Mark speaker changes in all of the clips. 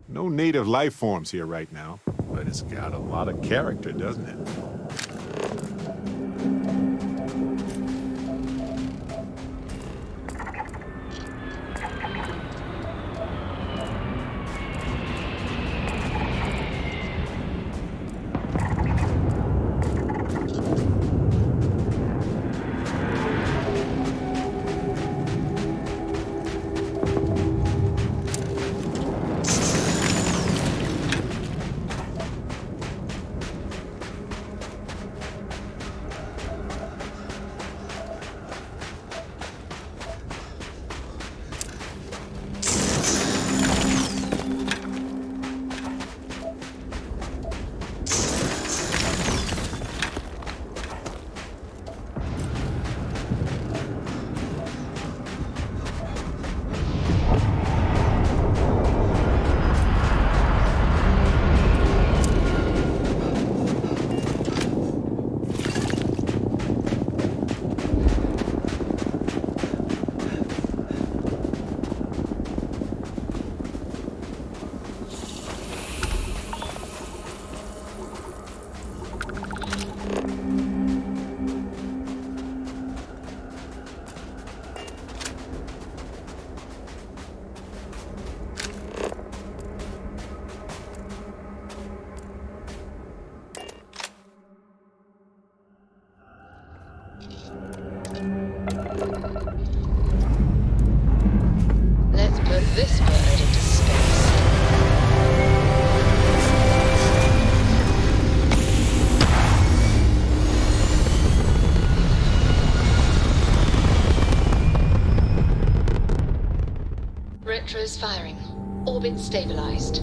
Speaker 1: No native life forms here right now, but it's got a lot of character, doesn't it?
Speaker 2: Let's put this bird into space. Retros firing. Orbit stabilized.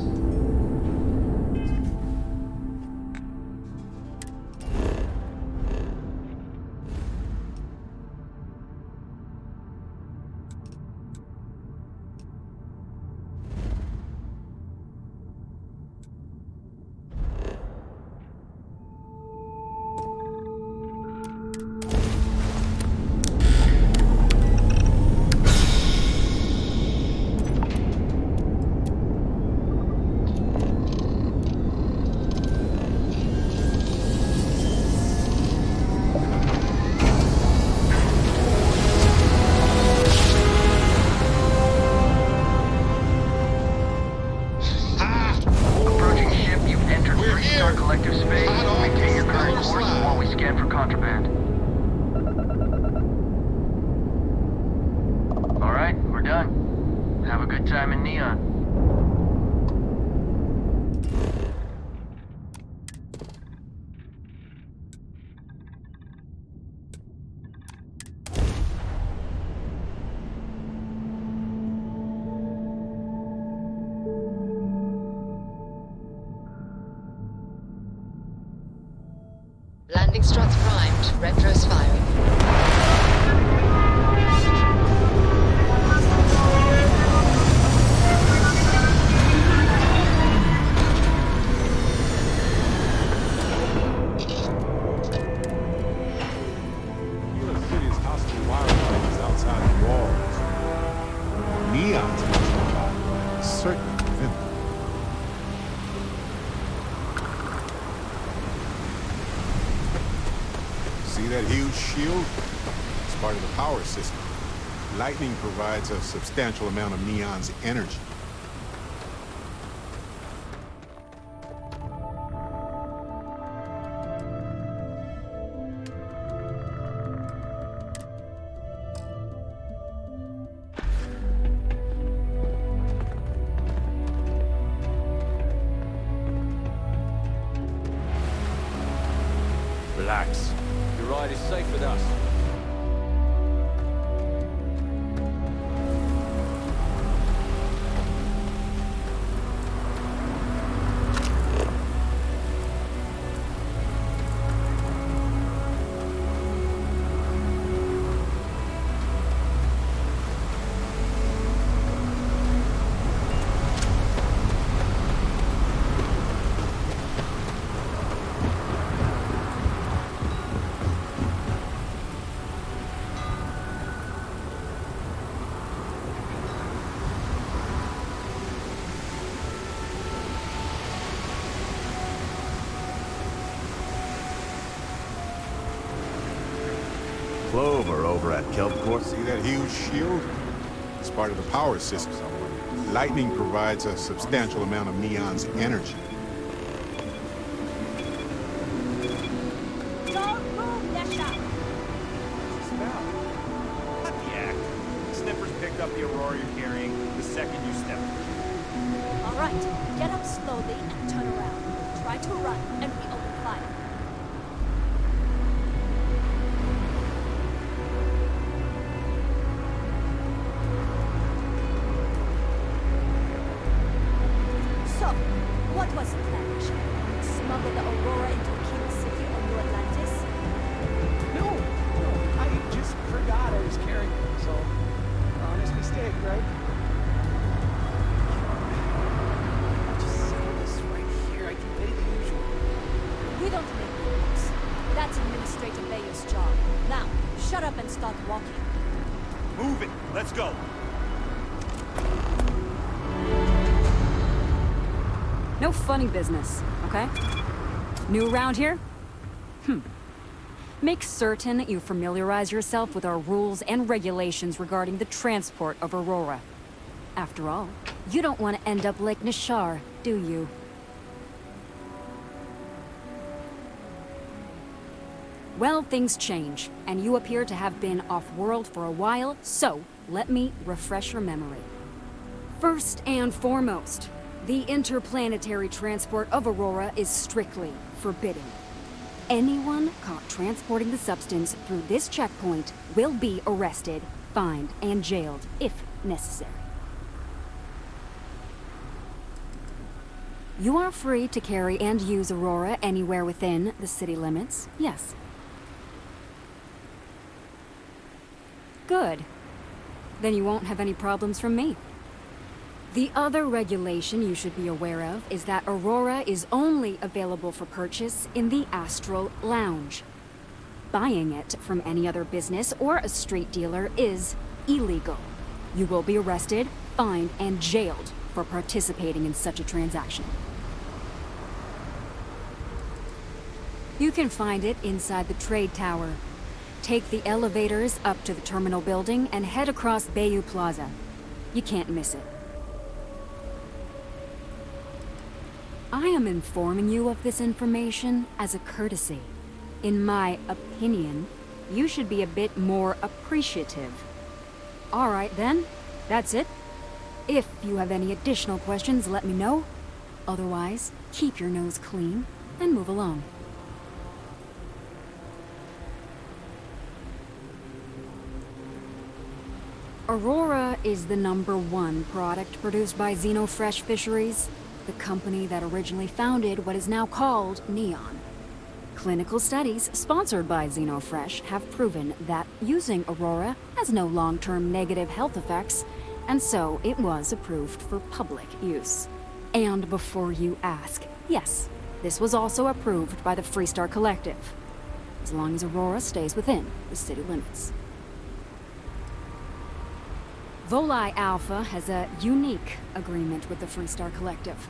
Speaker 3: Collective space. Maintain your current course while we scan for contraband. Alright, we're done. Have a good time in Neon.
Speaker 2: Landing struts primed. Retros firing.
Speaker 1: Gila City's hostile wildlife is outside the walls. Neon's nearby. Certainly prevent them. See that huge shield? It's part of the power system. Lightning provides a substantial amount of Neon's energy.
Speaker 4: Relax. Your ride is safe with us.
Speaker 5: over at Kelpcorp?
Speaker 1: See that huge shield? It's part of the power system. Lightning provides a substantial amount of Neon's energy.
Speaker 6: Don't move, Nesha!
Speaker 7: Not the act. Snippers picked up the Aurora you're carrying the second you stepped.
Speaker 6: All right, get up slowly and turn around. Try to run, and we open fire. So, what was the plan, Nisha? Smuggle the Aurora into King City on New Atlantis?
Speaker 8: No, I just forgot I was carrying them, so honest mistake, right? Just settle this right here. I can pay the usual.
Speaker 6: We don't make rules. That's Administrator Bayer's job. Now, shut up and start walking.
Speaker 7: Move it. Let's go.
Speaker 9: No funny business, okay? New around here? Make certain you familiarize yourself with our rules and regulations regarding the transport of Aurora. After all, you don't want to end up like Nishar, do you? Well, things change, and you appear to have been off-world for a while, so let me refresh your memory. First and foremost, the interplanetary transport of Aurora is strictly forbidden. Anyone caught transporting the substance through this checkpoint will be arrested, fined, and jailed, if necessary. You are free to carry and use Aurora anywhere within the city limits, yes. Good. Then you won't have any problems from me. The other regulation you should be aware of is that Aurora is only available for purchase in the Astral Lounge. Buying it from any other business or a street dealer is illegal. You will be arrested, fined, and jailed for participating in such a transaction. You can find it inside the trade tower. Take the elevators up to the terminal building and head across Bayou Plaza. You can't miss it. I am informing you of this information as a courtesy. In my opinion, you should be a bit more appreciative. All right then, that's it. If you have any additional questions, let me know. Otherwise, keep your nose clean and move along. Aurora is the #1 product produced by Xenofresh Fisheries, the company that originally founded what is now called Neon. Clinical studies sponsored by Xenofresh have proven that using Aurora has no long-term negative health effects, and so it was approved for public use. And before you ask, yes, this was also approved by the Freestar Collective, as long as Aurora stays within the city limits. Volii Alpha has a unique agreement with the Freestar Collective.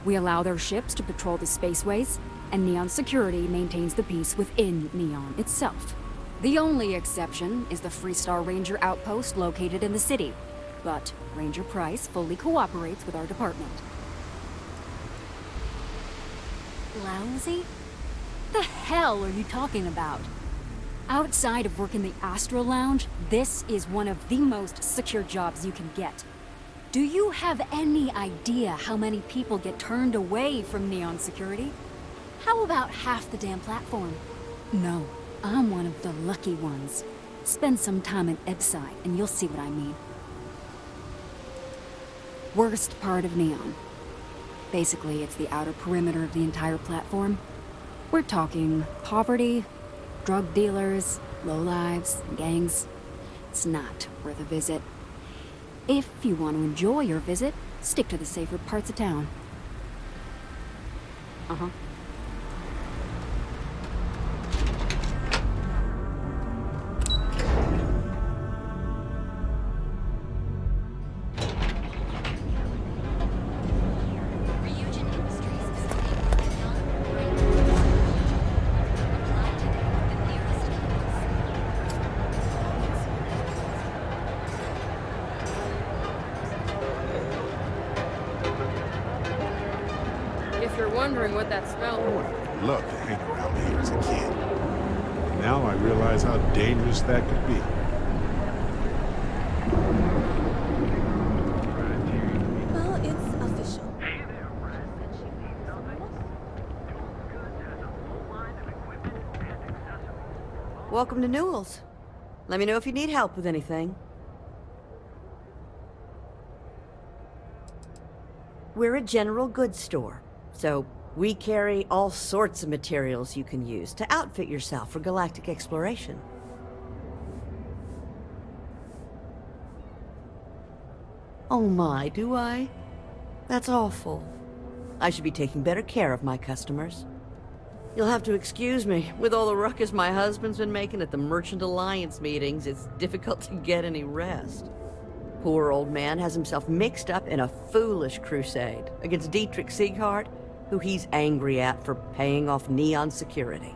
Speaker 9: We allow their ships to patrol the spaceways, and Neon Security maintains the peace within Neon itself. The only exception is the Freestar Ranger outpost located in the city, but Ranger Price fully cooperates with our department. Lousy? The hell are you talking about? Outside of work in the Astral Lounge, this is one of the most secure jobs you can get. Do you have any idea how many people get turned away from Neon Security? How about half the damn platform? No, I'm one of the lucky ones. Spend some time in Ebside and you'll see what I mean. Worst part of Neon. Basically, it's the outer perimeter of the entire platform. We're talking poverty, drug dealers, lowlives, gangs. It's not worth a visit. If you want to enjoy your visit, stick to the safer parts of town. Uh-huh.
Speaker 5: if you're wondering what that smell
Speaker 1: Oh,
Speaker 5: is.
Speaker 1: I would love to hang around here as a kid. Now I realize how dangerous that could be.
Speaker 6: Well, it's official.
Speaker 10: Welcome to Newell's. Let me know if you need help with anything. We're a general goods store, so we carry all sorts of materials you can use to outfit yourself for galactic exploration. Oh my, do I? That's awful. I should be taking better care of my customers. You'll have to excuse me. With all the ruckus my husband's been making at the Merchant Alliance meetings, it's difficult to get any rest. Poor old man has himself mixed up in a foolish crusade against Dietrich Sieghart, who he's angry at for paying off Neon security.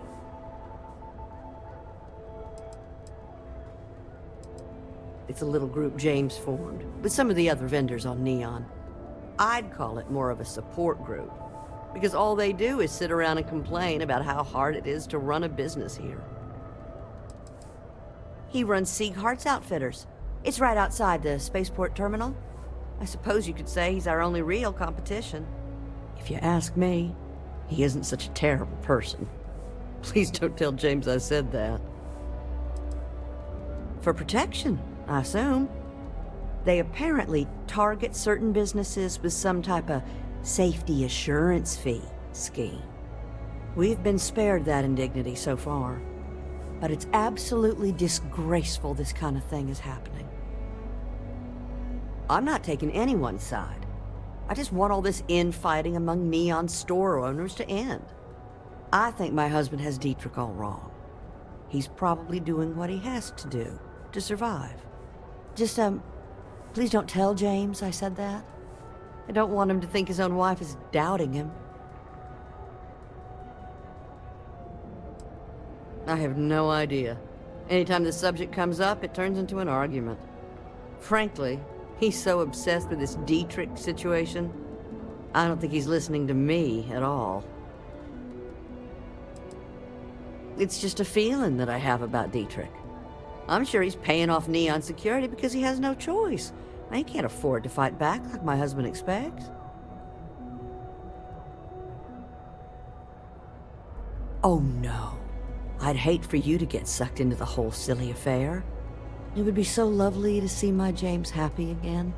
Speaker 10: It's a little group James formed, with some of the other vendors on Neon. I'd call it more of a support group, because all they do is sit around and complain about how hard it is to run a business here. He runs Sieghart's Outfitters. It's right outside the spaceport terminal. I suppose you could say he's our only real competition. If you ask me, he isn't such a terrible person. Please don't tell James I said that. For protection, I assume. They apparently target certain businesses with some type of safety assurance fee scheme. We've been spared that indignity so far, but it's absolutely disgraceful this kind of thing is happening. I'm not taking anyone's side. I just want all this infighting among Neon store owners to end. I think my husband has Dietrich all wrong. He's probably doing what he has to do to survive. Just, please don't tell James I said that. I don't want him to think his own wife is doubting him. I have no idea. Anytime the subject comes up, it turns into an argument. Frankly, he's so obsessed with this Dietrich situation, I don't think he's listening to me at all. It's just a feeling that I have about Dietrich. I'm sure he's paying off Neon security because he has no choice. He can't afford to fight back like my husband expects. Oh no. I'd hate for you to get sucked into the whole silly affair. It would be so lovely to see my James happy again.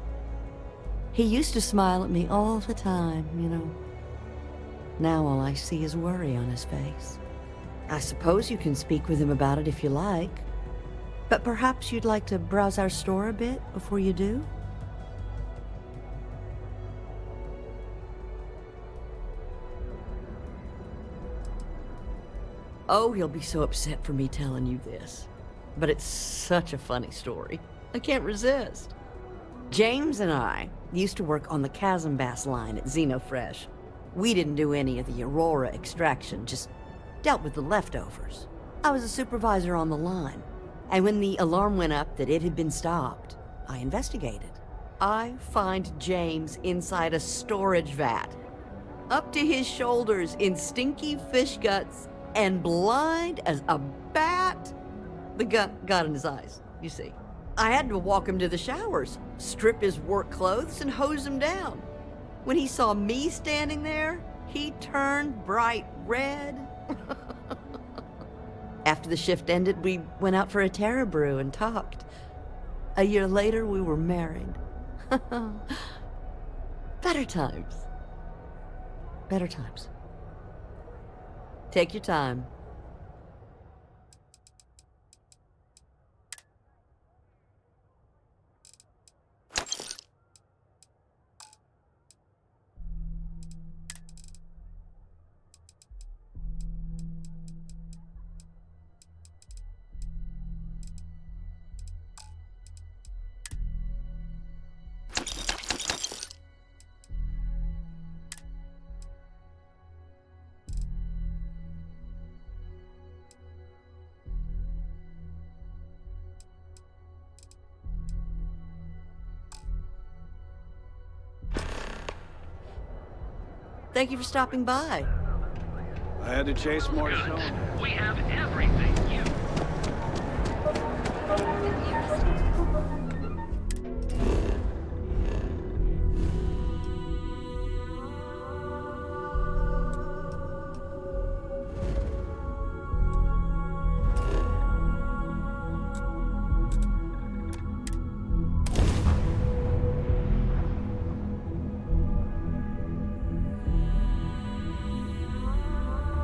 Speaker 10: He used to smile at me all the time, you know. Now all I see is worry on his face. I suppose you can speak with him about it if you like. But perhaps you'd like to browse our store a bit before you do? Oh, he'll be so upset for me telling you this. But it's such a funny story. I can't resist. James and I used to work on the Chasm Bass line at Xenofresh. We didn't do any of the Aurora extraction, just dealt with the leftovers. I was a supervisor on the line, and when the alarm went up that it had been stopped, I investigated. I find James inside a storage vat, up to his shoulders in stinky fish guts, and blind as a bat. The gut got in his eyes, you see. I had to walk him to the showers, strip his work clothes, and hose him down. When he saw me standing there, he turned bright red. After the shift ended, we went out for a Terra brew and talked. A year later, we were married. Better times. Better times. Take your time. Thank you for stopping by.
Speaker 8: I had to chase more snow.
Speaker 3: We have everything you...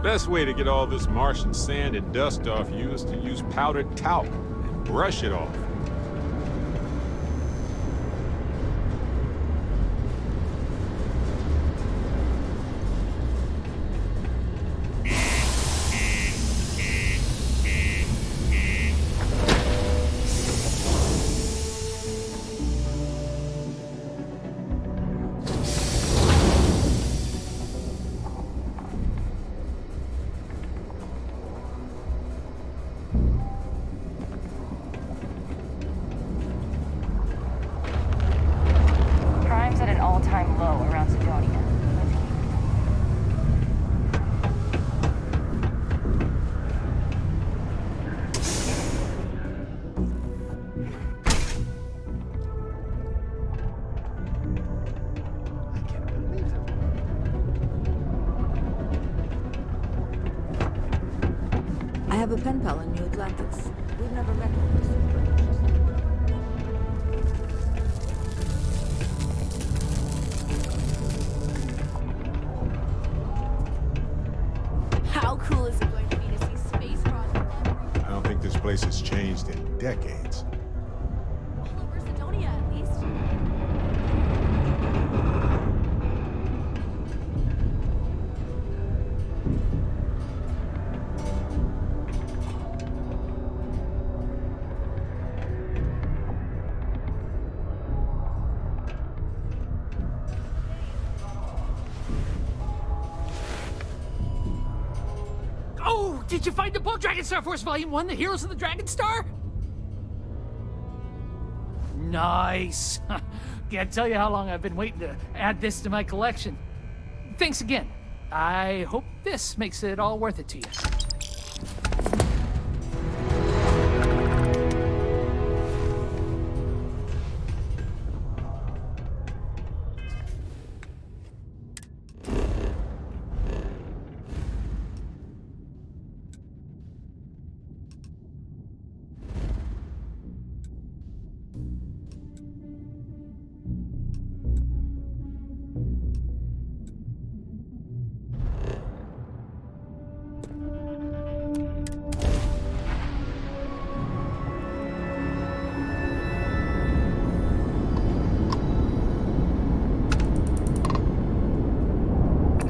Speaker 1: Best way to get all this Martian sand and dust off you is to use powdered talc and brush it off.
Speaker 5: Crime's at an all-time low around Sidonia.
Speaker 8: I can't believe it.
Speaker 6: I have a pen pal in New Atlantis. We've never met before. How cool is it going to be to see space rock
Speaker 1: I don't think this place has changed in decades.
Speaker 6: all over Sidonia at least?
Speaker 11: Oh, did you find the book, Dragon Star Force Volume 1, The Heroes of the Dragon Star? Nice. Can't tell you how long I've been waiting to add this to my collection. Thanks again. I hope this makes it all worth it to you.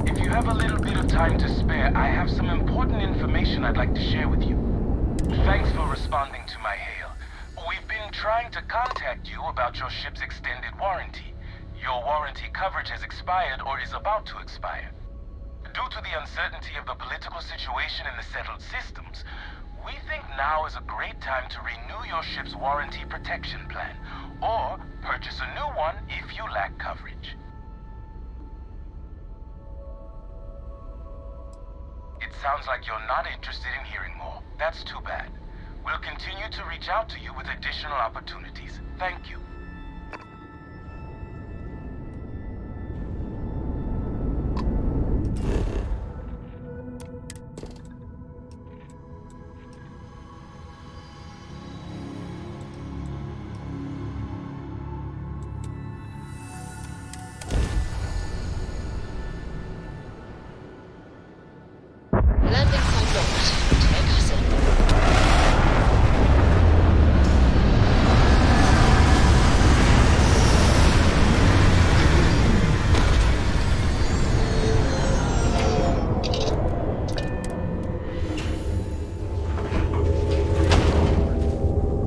Speaker 3: If you have a little bit of time to spare, I have some important information I'd like to share with you. Thanks for responding to my hail. We've been trying to contact you about your ship's extended warranty. Your warranty coverage has expired or is about to expire. Due to the uncertainty of the political situation in the settled systems, we think now is a great time to renew your ship's warranty protection plan, or purchase a new one if you lack coverage. It sounds like you're not interested in hearing more. That's too bad. We'll continue to reach out to you with additional opportunities. Thank you.
Speaker 2: Landing site locked. Take us in.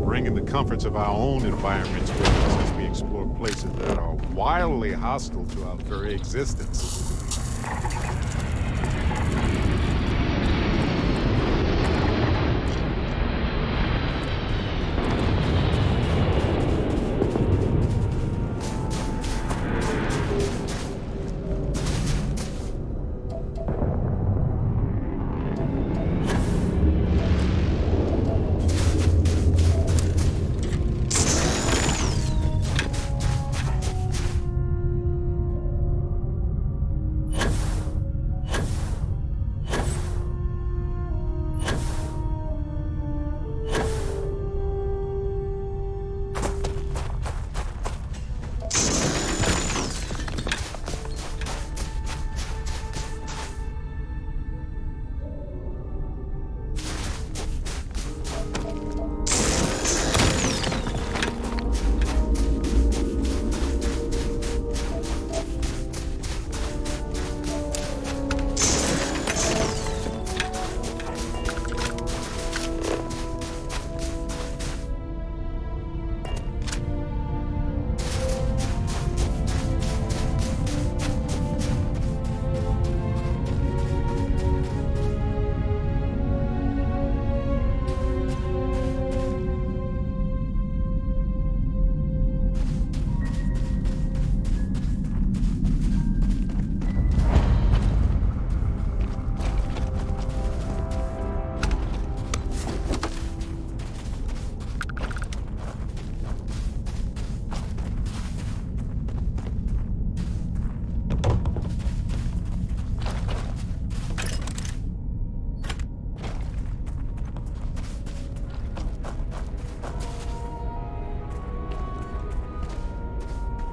Speaker 1: Bringing the comforts of our own environments with us as we explore places that are wildly hostile to our very existence.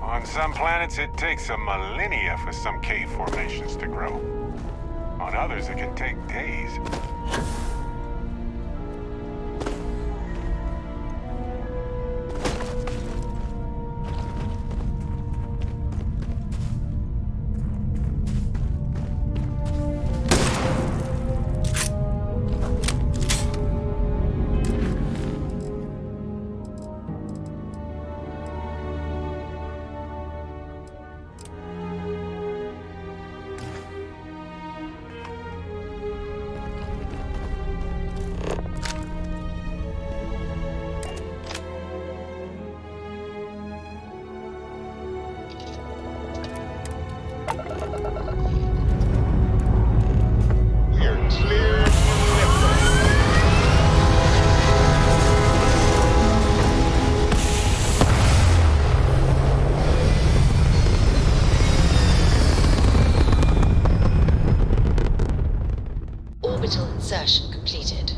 Speaker 1: On some planets, it takes a millennia for some cave formations to grow. On others, it can take days.
Speaker 2: Orbital insertion completed.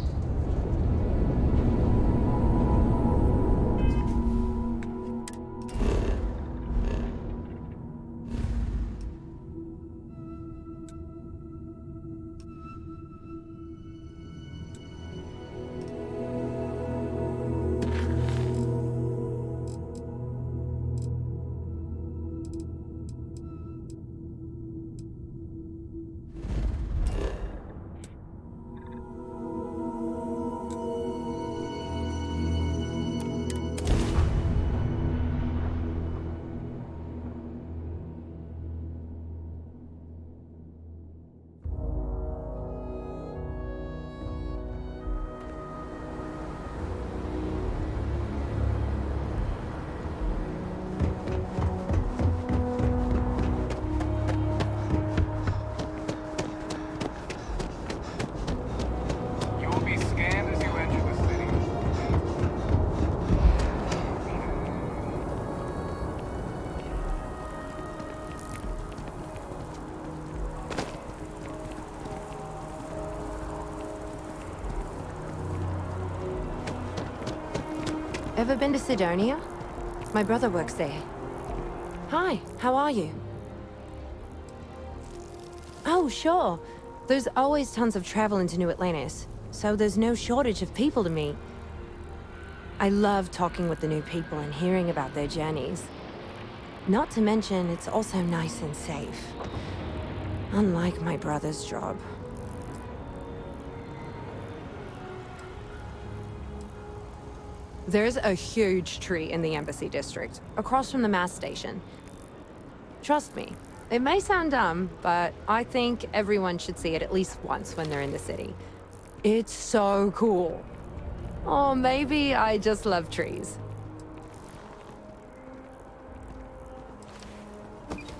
Speaker 3: You will be scanned as you enter the city.
Speaker 12: Ever been to Sidonia? My brother works there. Hi, how are you? Oh, sure. There's always tons of travel into New Atlantis, so there's no shortage of people to meet. I love talking with the new people and hearing about their journeys. Not to mention, it's also nice and safe. Unlike my brother's job. There's a huge tree in the Embassy District, across from the mass station. Trust me, it may sound dumb, but I think everyone should see it at least once when they're in the city. It's so cool. Or maybe I just love trees.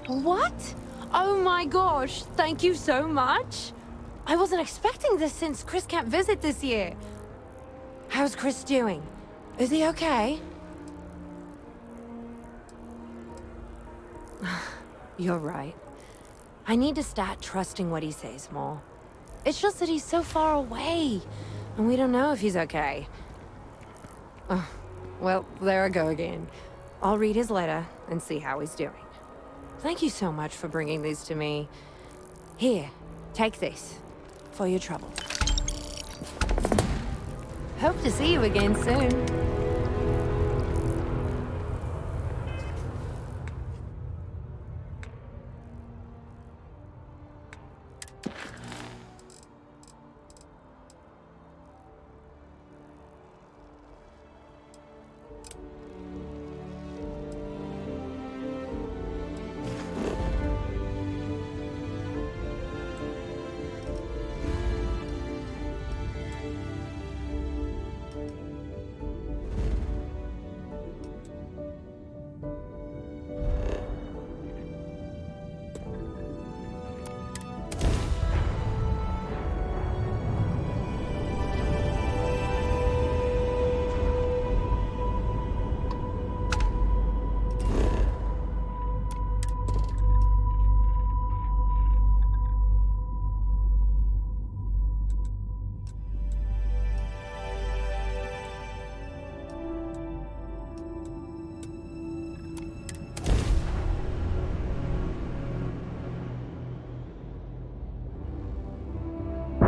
Speaker 12: What? Oh my gosh, thank you so much. I wasn't expecting this since Chris can't visit this year. How's Chris doing? Is he okay? You're right. I need to start trusting what he says more. It's just that he's so far away, and we don't know if he's okay. Well, there I go again. I'll read his letter and see how he's doing. Thank you so much for bringing these to me. Here, take this for your trouble. Hope to see you again soon.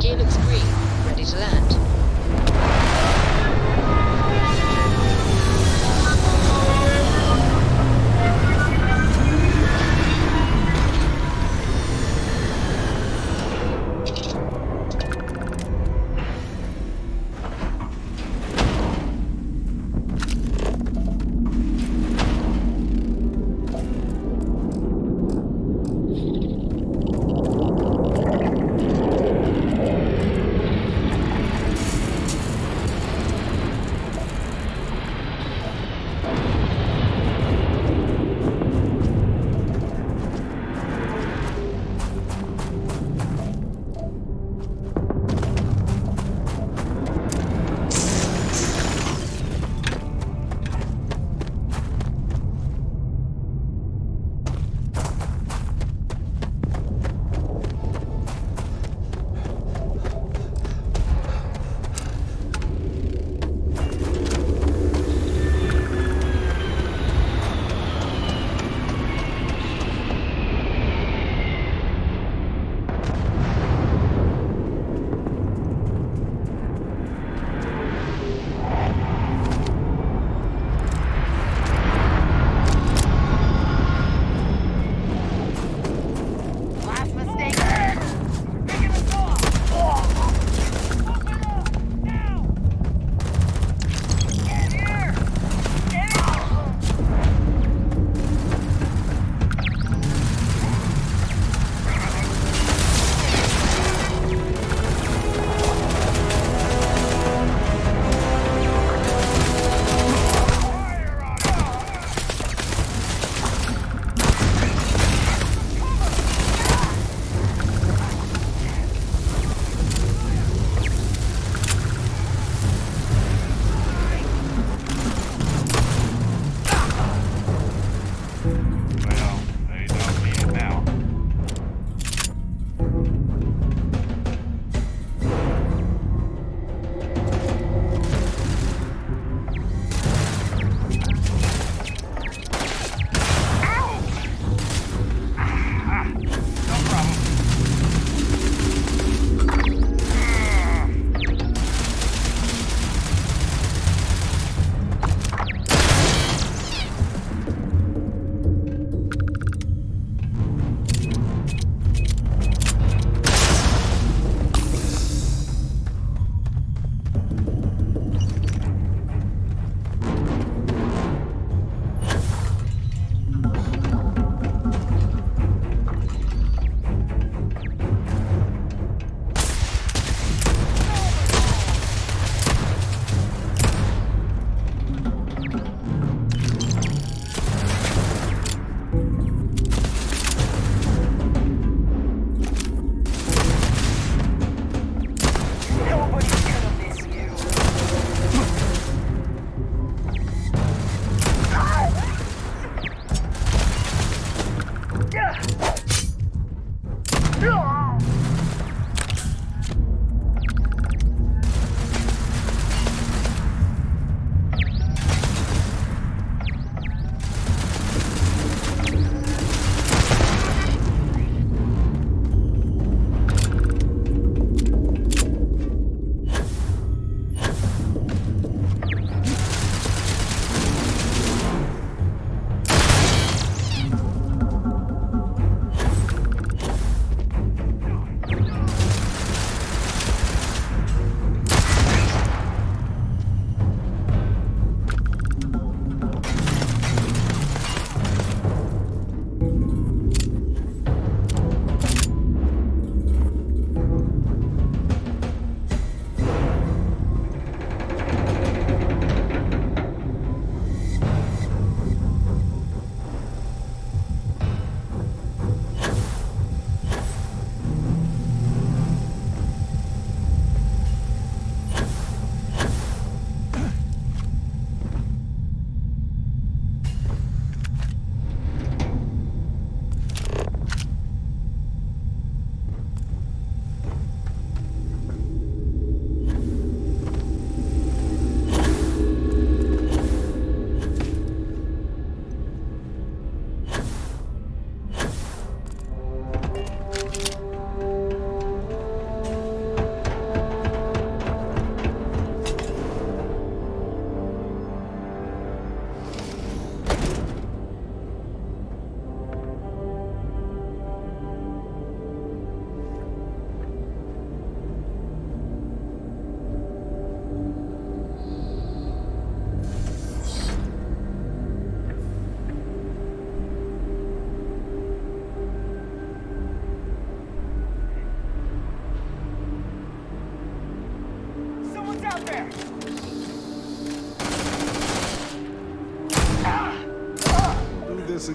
Speaker 2: Gear looks green. Ready to land.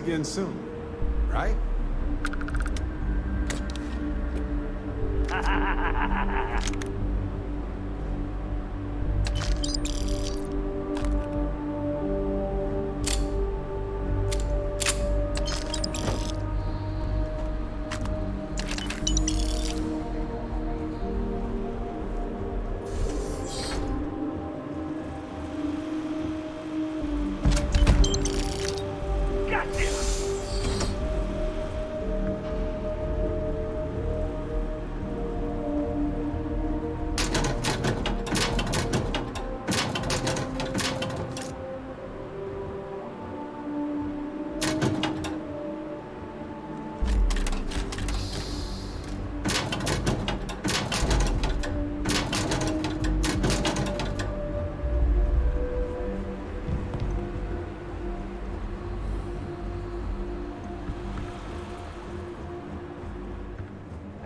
Speaker 1: again soon, right?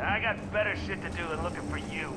Speaker 13: I got better shit to do than looking for you.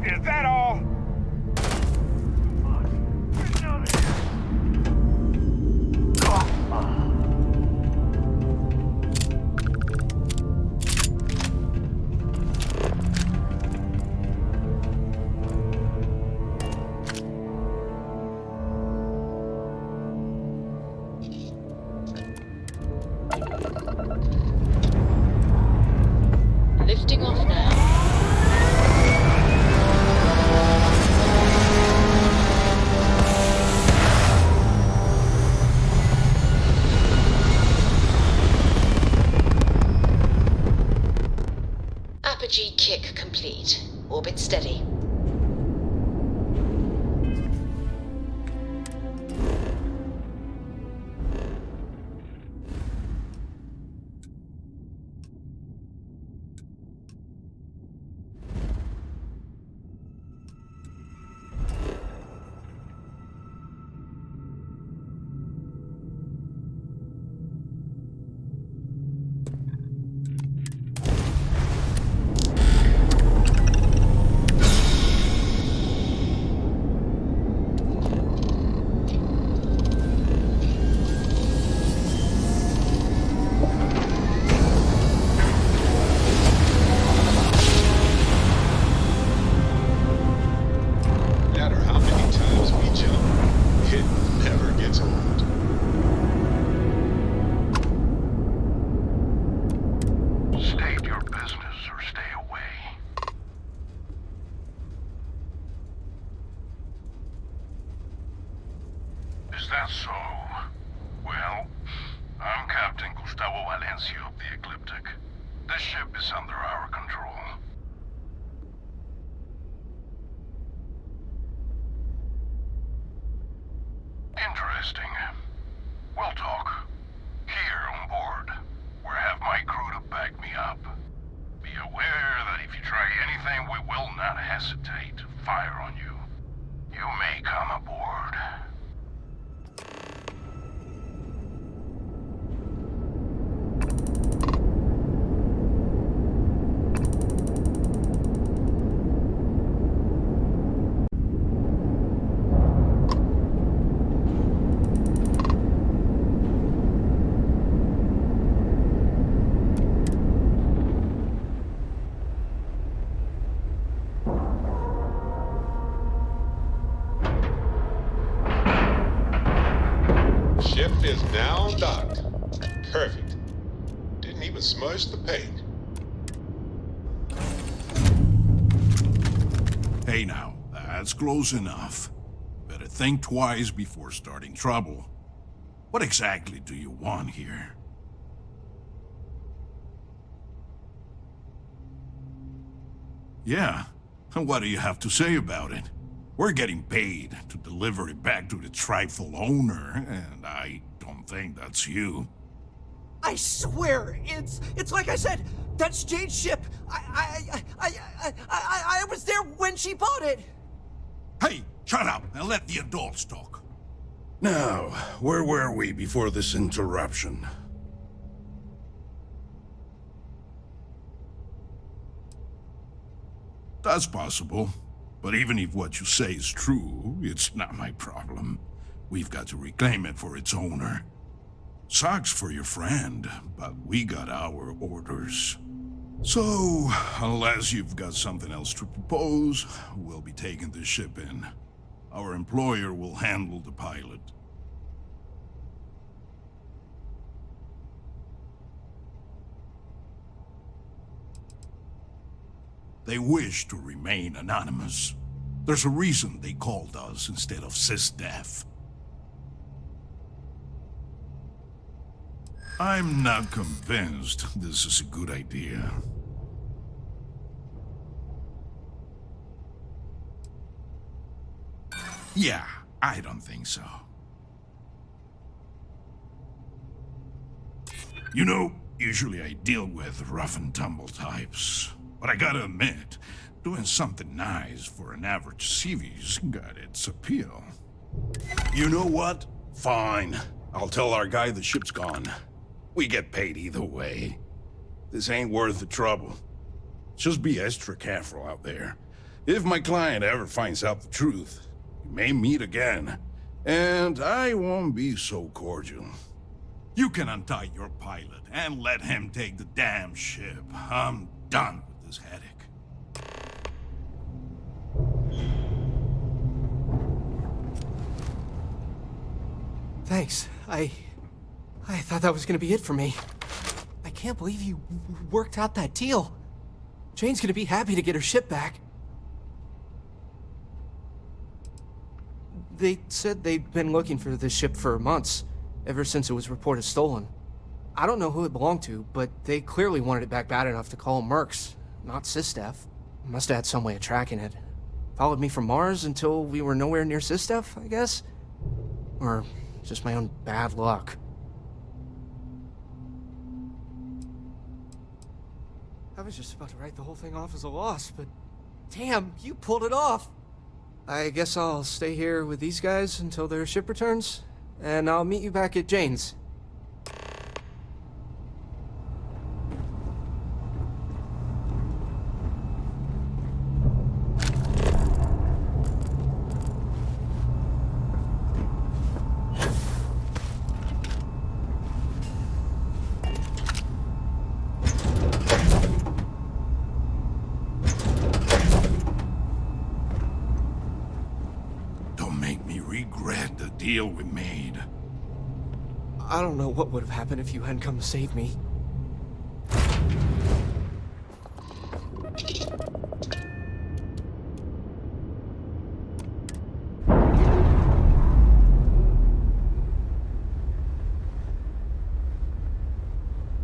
Speaker 13: Is that all?
Speaker 2: Lifting off now. Apogee kick complete. Orbit steady.
Speaker 14: Is that so? Well, I'm Captain Gustavo Valencia of the Ecliptic. This ship is under our control. Interesting. We'll talk. Here on board, where I have my crew to back me up. Be aware that if you try anything, we will not hesitate to fire on you. You may come aboard.
Speaker 1: Ship is now docked. Perfect. Didn't even smudge the paint.
Speaker 15: Hey now, that's close enough. Better think twice before starting trouble. What exactly do you want here? Yeah, and what do you have to say about it? We're getting paid to deliver it back to its rightful owner, and I don't think that's you.
Speaker 8: I swear, it's like I said, that's Jade's ship. I was there when she bought it.
Speaker 15: Hey, shut up and let the adults talk. Now, where were we before this interruption? That's possible. But even if what you say is true, it's not my problem. We've got to reclaim it for its owner. Sucks for your friend, but we got our orders. So, unless you've got something else to propose, we'll be taking the ship in. Our employer will handle the pilot. They wish to remain anonymous. There's a reason they called us instead of SysDef. I'm not convinced this is a good idea. Yeah, I don't think so. You know, usually I deal with rough and tumble types. But I gotta admit, doing something nice for an average CV's got its appeal. You know what? Fine. I'll tell our guy the ship's gone. We get paid either way. This ain't worth the trouble. Just be extra careful out there. If my client ever finds out the truth, we may meet again. And I won't be so cordial. You can untie your pilot and let him take the damn ship. I'm done with this headache.
Speaker 8: Thanks. I thought that was gonna be it for me. I can't believe you worked out that deal. Jane's gonna be happy to get her ship back. They said they'd been looking for this ship for months, ever since it was reported stolen. I don't know who it belonged to, but they clearly wanted it back bad enough to call Mercs, not Sistef. Must have had some way of tracking it. Followed me from Mars until we were nowhere near Sistef, I guess? Or just my own bad luck. I was just about to write the whole thing off as a loss, but damn, you pulled it off! I guess I'll stay here with these guys until their ship returns, and I'll meet you back at Jane's.
Speaker 15: Deal we made.
Speaker 8: I don't know what would have happened if you hadn't come to save me.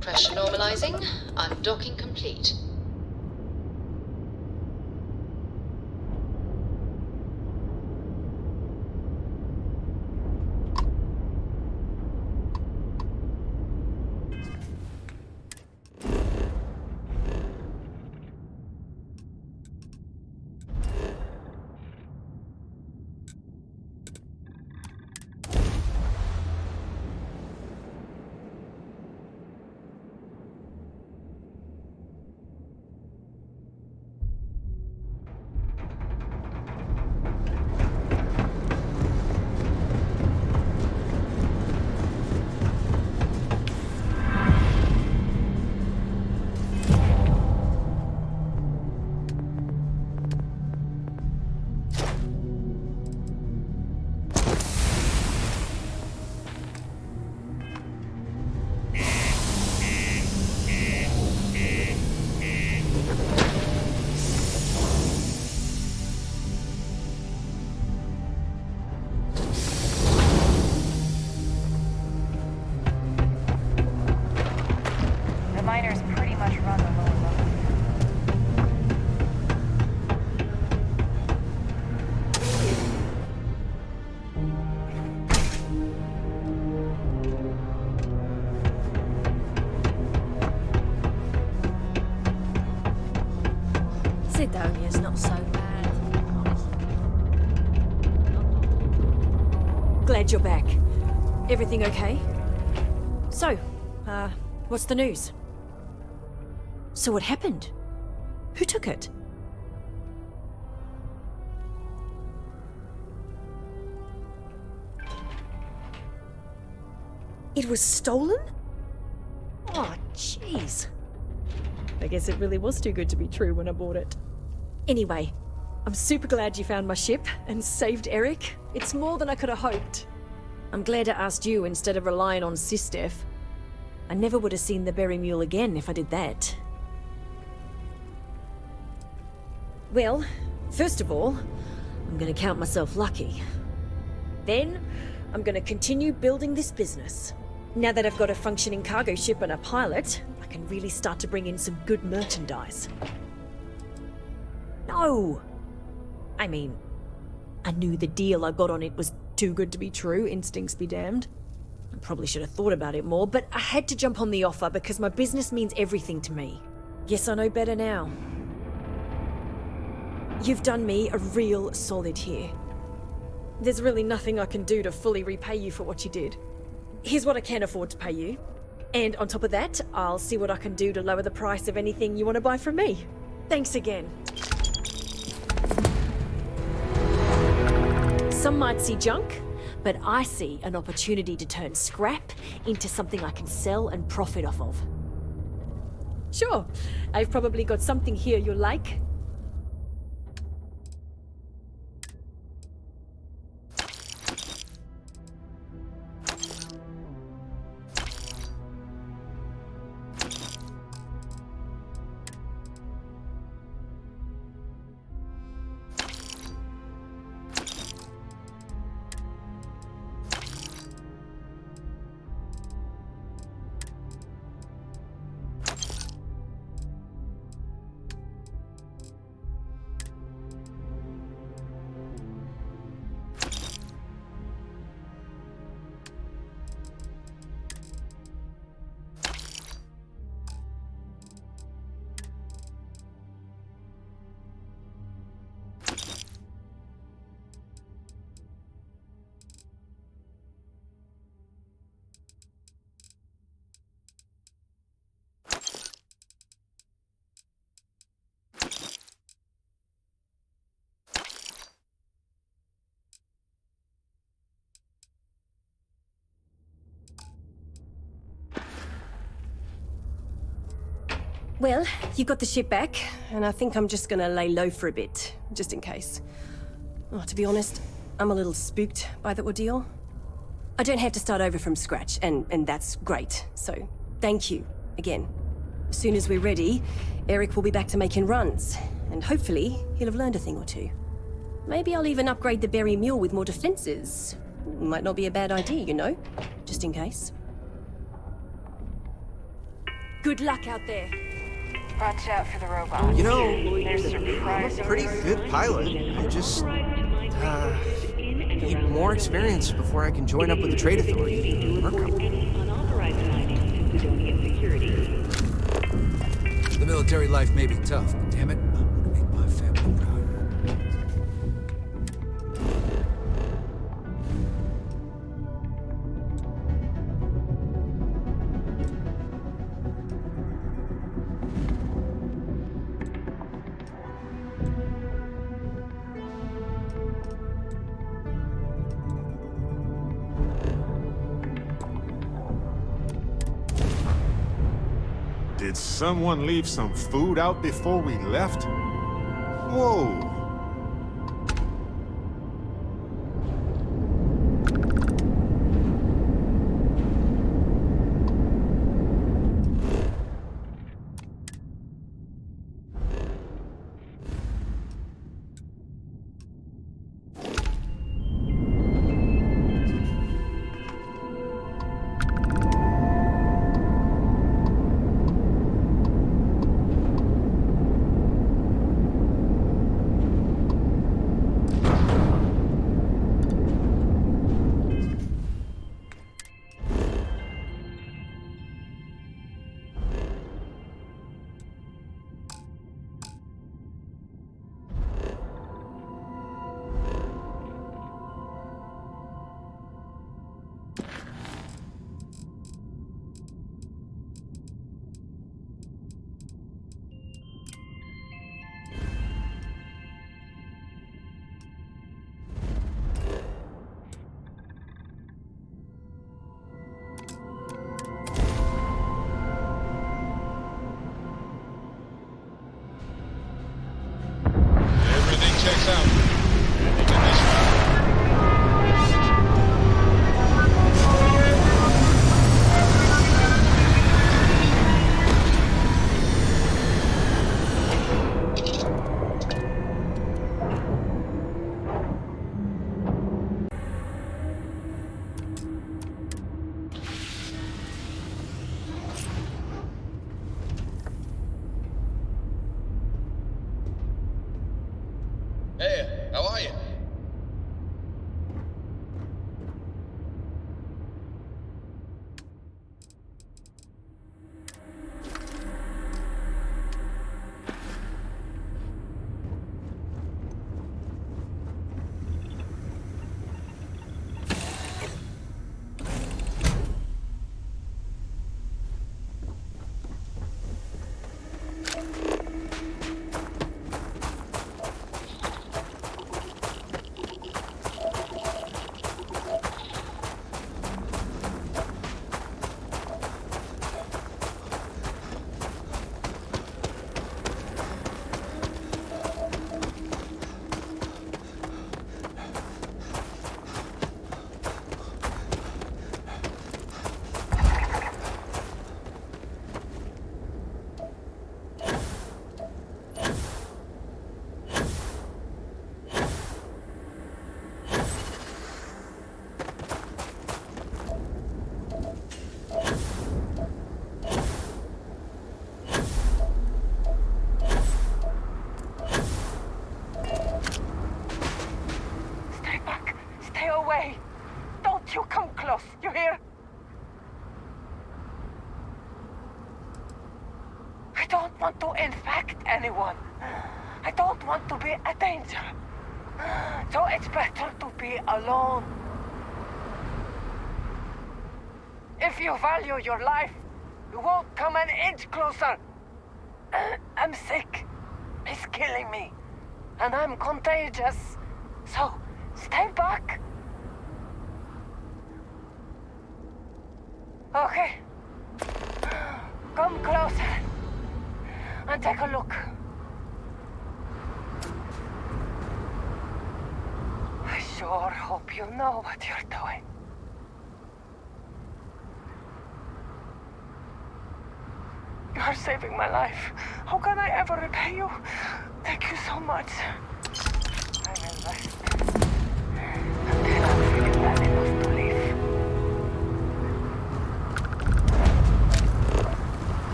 Speaker 2: Pressure normalizing. Undocking complete.
Speaker 6: Sidonia's not so bad.
Speaker 9: Glad you're back. Everything okay? So, what's the news? So what happened? Who took it? It was stolen? Oh, jeez. I guess it really was too good to be true when I bought it. Anyway, I'm super glad you found my ship and saved Eric. It's more than I could have hoped. I'm glad I asked you instead of relying on Sistef. I never would have seen the Berry Mule again if I did that. Well, first of all, I'm gonna count myself lucky. Then, I'm gonna continue building this business. Now that I've got a functioning cargo ship and a pilot, I can really start to bring in some good merchandise. No! I mean, I knew the deal I got on it was too good to be true, instincts be damned. I probably should have thought about it more, but I had to jump on the offer because my business means everything to me. Guess I know better now. You've done me a real solid here. There's really nothing I can do to fully repay you for what you did. Here's what I can afford to pay you. And on top of that, I'll see what I can do to lower the price of anything you want to buy from me.
Speaker 16: Thanks again. Some might see junk, but I see an opportunity to turn scrap into something I can sell and profit off of. Sure, I've probably got something here you'll like. Well, you got the ship back, and I think I'm just gonna lay low for a bit, just in case. Oh, to be honest, I'm a little spooked by the ordeal. I don't have to start over from scratch, and that's great, so thank you, again. As soon as we're ready, Eric will be back to making runs, and hopefully he'll have learned a thing or two. Maybe I'll even upgrade the Berry Mule with more defenses. Might not be a bad idea, you know, just in case. Good luck out there.
Speaker 5: Watch out for the robots.
Speaker 8: You know,
Speaker 5: They're
Speaker 8: I'm a
Speaker 5: surprising.
Speaker 8: pretty good pilot. I just need more experience before I can join up with the Trade Authority.
Speaker 17: The military life may be tough, but damn it, I'm gonna make my family proud.
Speaker 1: Did someone leave some food out before we left? Whoa!
Speaker 18: checks out. I think in this Hey, how are you?
Speaker 19: suspect anyone. I don't want to be a danger. So it's better to be alone. If you value your life, you won't come an inch closer. I'm sick. It's killing me. And I'm contagious. So, stay back. Okay. Come closer. And take a look. I sure hope you know what you're doing. You're saving my life. How can I ever repay you? Thank you so much. I will rest. Until I'm feeling well enough to leave.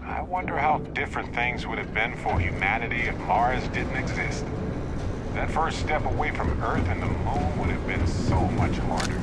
Speaker 1: I wonder how different things would have been for humanity if Mars didn't exist. That first step away from Earth and the Moon would have been so much harder.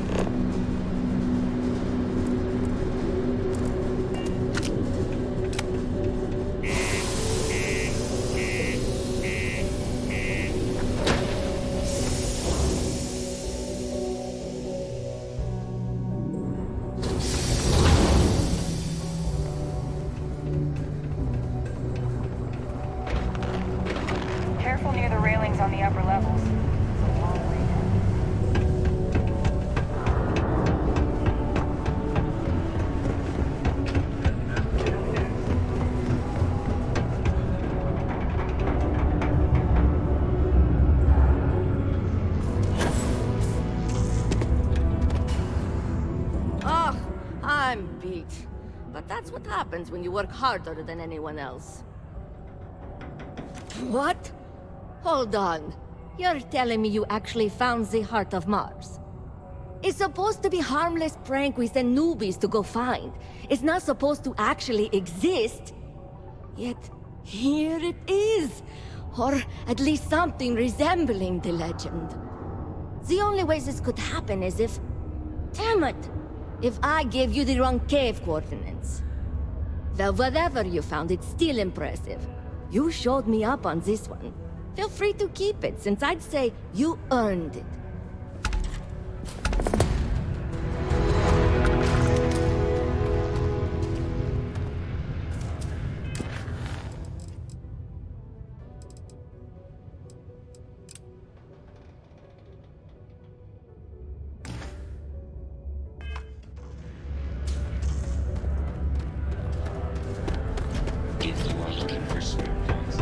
Speaker 5: Careful near the railings on the upper levels. It's a long way down.
Speaker 10: Oh, I'm beat. But that's what happens when you work harder than anyone else. What? Hold on. You're telling me you actually found the heart of Mars? It's supposed to be a harmless prank we send newbies to go find. It's not supposed to actually exist. Yet, here it is. Or at least something resembling the legend. The only way this could happen is if... Damn it! If I gave you the wrong cave coordinates. Well, whatever you found, it's still impressive. You showed me up on this one. Feel free to keep it, since I'd say you earned it.
Speaker 3: If you are looking for spare parts,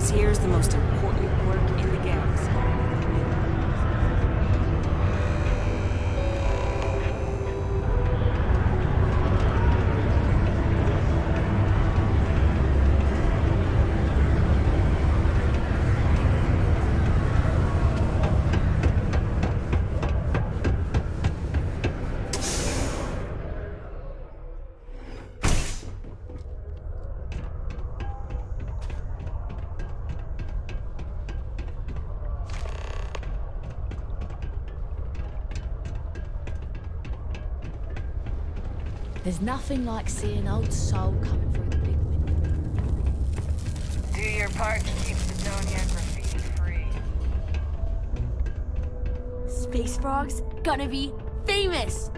Speaker 20: This here's the most important work in the galaxy.
Speaker 21: There's nothing like seeing old soul coming through the big window.
Speaker 5: Do your part to keep Sidonia graffiti free.
Speaker 21: Space Frog's gonna be famous!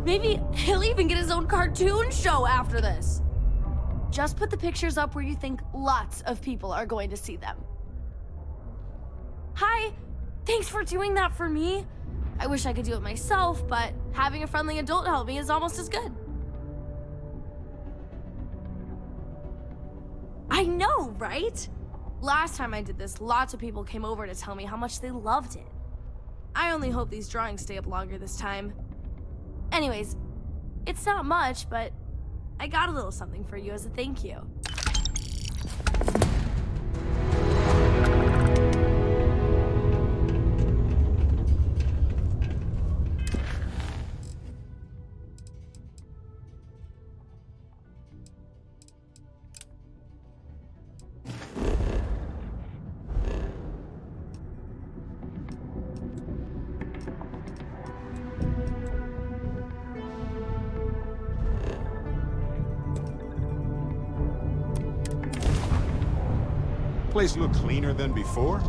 Speaker 21: Maybe he'll even get his own cartoon show after this! Just put the pictures up where you think lots of people are going to see them. Hi! Thanks for doing that for me! I wish I could do it myself, but having a friendly adult help me is almost as good. I know, right? Last time I did this, lots of people came over to tell me how much they loved it. I only hope these drawings stay up longer this time. Anyways, it's not much, but I got a little something for you as a thank you.
Speaker 1: Place look cleaner than before?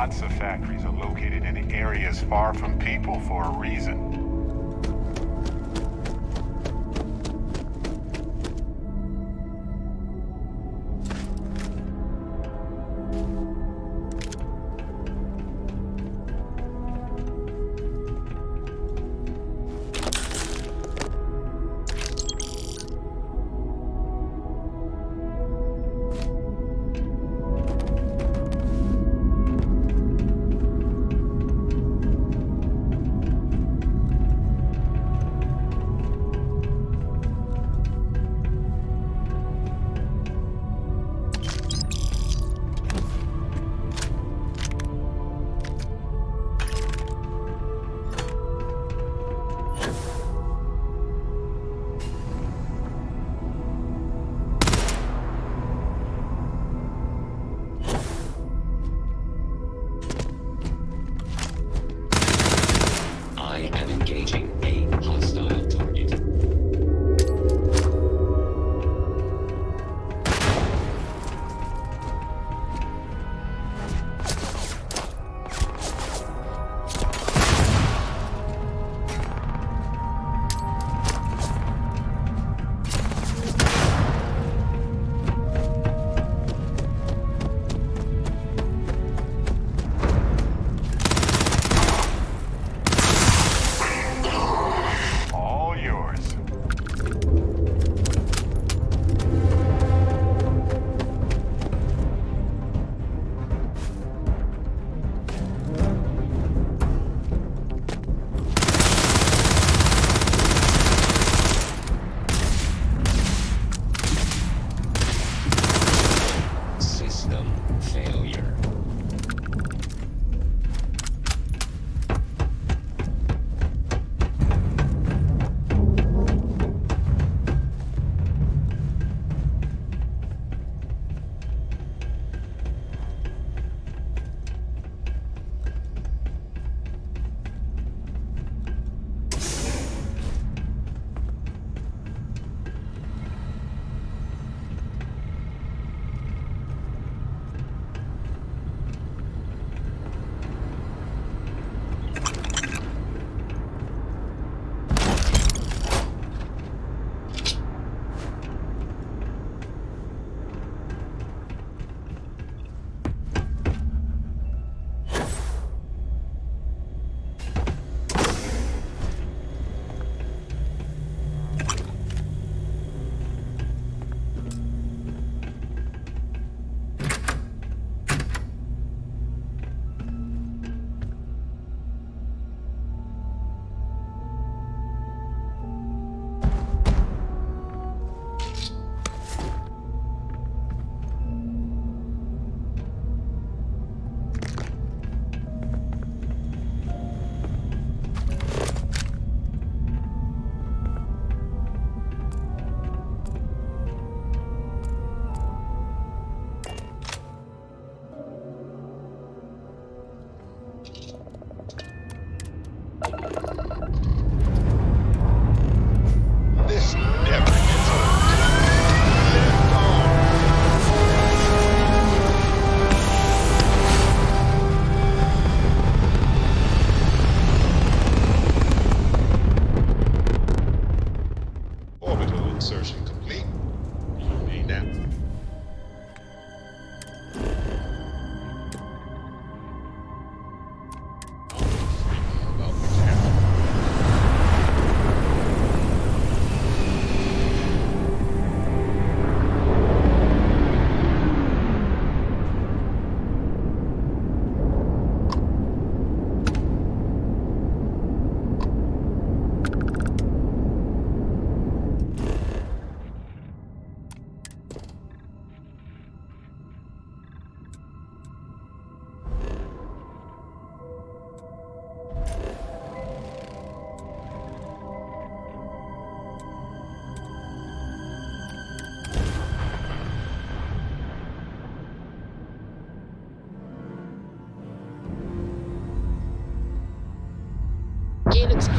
Speaker 1: Lots of factories are located in areas far from people for a reason.
Speaker 2: Gear looks